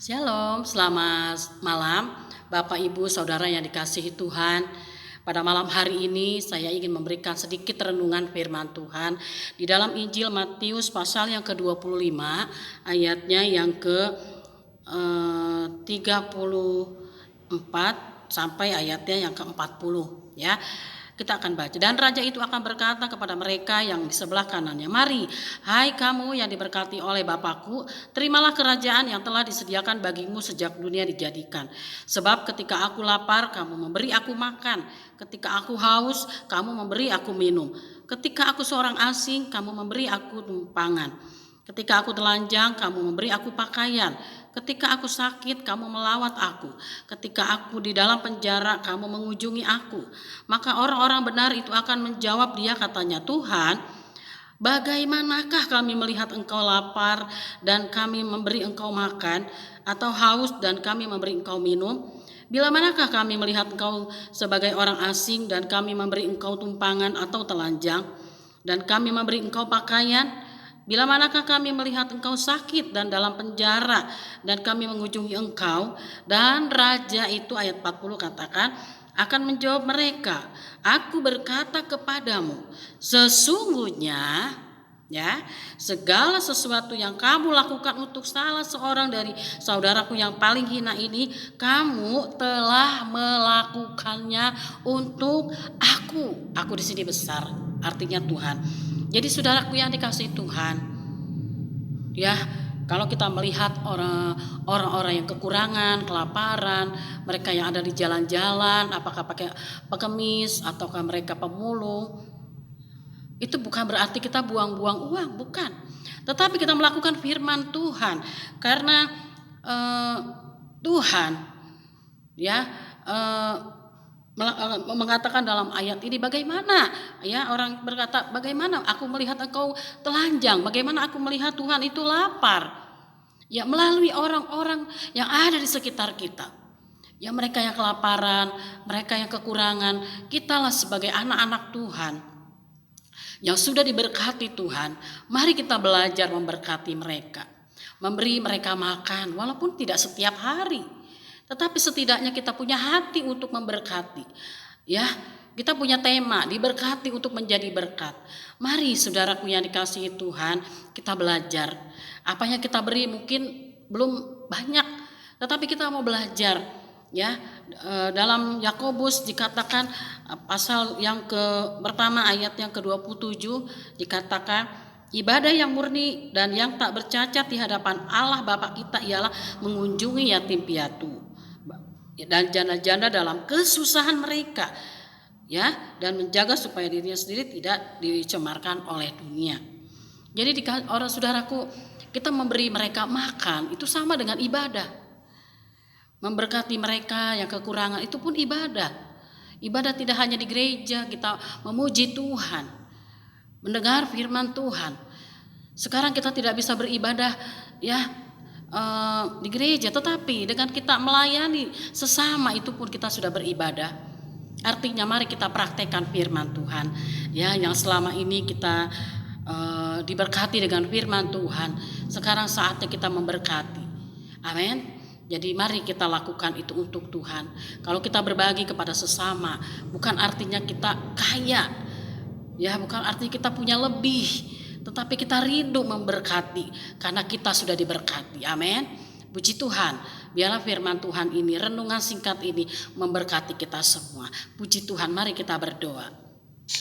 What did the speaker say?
Shalom, selamat malam Bapak Ibu Saudara yang dikasihi Tuhan. Pada malam hari ini saya ingin memberikan sedikit renungan firman Tuhan di dalam Injil Matius pasal yang ke-25 ayatnya yang ke-34 sampai ayatnya yang ke-40 ya. Kita akan baca. Dan raja itu akan berkata kepada mereka yang di sebelah kanannya, "Mari, hai kamu yang diberkati oleh Bapakku, terimalah kerajaan yang telah disediakan bagimu sejak dunia dijadikan. Sebab ketika aku lapar, kamu memberi aku makan. Ketika aku haus, kamu memberi aku minum. Ketika aku seorang asing, kamu memberi aku tumpangan. Ketika aku telanjang, kamu memberi aku pakaian. Ketika aku sakit, kamu melawat aku. Ketika aku di dalam penjara, kamu mengunjungi aku." Maka orang-orang benar itu akan menjawab dia, katanya, "Tuhan, bagaimanakah kami melihat engkau lapar dan kami memberi engkau makan, atau haus dan kami memberi engkau minum? Bila manakah kami melihat engkau sebagai orang asing dan kami memberi engkau tumpangan atau telanjang dan kami memberi engkau pakaian? Bila manakah kami melihat engkau sakit dan dalam penjara dan kami mengunjungi engkau?" Dan raja itu, ayat 40 katakan, akan menjawab mereka, "Aku berkata kepadamu, sesungguhnya ya, segala sesuatu yang kamu lakukan untuk salah seorang dari saudaraku yang paling hina ini, kamu telah melakukannya untuk aku." Aku di sini besar, artinya Tuhan. Jadi saudaraku yang dikasihi Tuhan, ya, kalau kita melihat orang-orang yang kekurangan, kelaparan, mereka yang ada di jalan-jalan, apakah pakai pengemis ataukah mereka pemulung, itu bukan berarti kita buang-buang uang, bukan. Tetapi kita melakukan firman Tuhan karena Tuhan ya mengatakan dalam ayat ini, bagaimana ya orang berkata, bagaimana aku melihat engkau telanjang, bagaimana aku melihat Tuhan itu lapar, ya, melalui orang-orang yang ada di sekitar kita, ya, mereka yang kelaparan, mereka yang kekurangan. Kitalah sebagai anak-anak Tuhan yang sudah diberkati Tuhan, mari kita belajar memberkati mereka, memberi mereka makan walaupun tidak setiap hari, tetapi setidaknya kita punya hati untuk memberkati. Ya, kita punya tema diberkati untuk menjadi berkat. Mari saudaraku yang dikasihi Tuhan, kita belajar. Apa yang kita beri mungkin belum banyak, tetapi kita mau belajar. Ya, dalam Yakobus dikatakan pasal yang pertama ayat yang ke-27 dikatakan, ibadah yang murni dan yang tak bercacat di hadapan Allah Bapa kita ialah mengunjungi yatim piatu dan janda-janda dalam kesusahan mereka, ya, dan menjaga supaya dirinya sendiri tidak dicemarkan oleh dunia. Jadi orang saudaraku, kita memberi mereka makan itu sama dengan ibadah. Memberkati mereka yang kekurangan itu pun ibadah. Ibadah tidak hanya di gereja, kita memuji Tuhan, mendengar firman Tuhan. Sekarang kita tidak bisa beribadah ya di gereja, tetapi dengan kita melayani sesama itu pun kita sudah beribadah. Artinya mari kita praktekkan firman Tuhan, ya, yang selama ini kita diberkati dengan firman Tuhan. Sekarang saatnya kita memberkati. Amin. Jadi mari kita lakukan itu untuk Tuhan. Kalau kita berbagi kepada sesama, bukan artinya kita kaya, ya, bukan artinya kita punya lebih, tetapi kita rindu memberkati karena kita sudah diberkati. Amin. Puji Tuhan. Biarlah firman Tuhan ini, renungan singkat ini memberkati kita semua. Puji Tuhan, mari kita berdoa.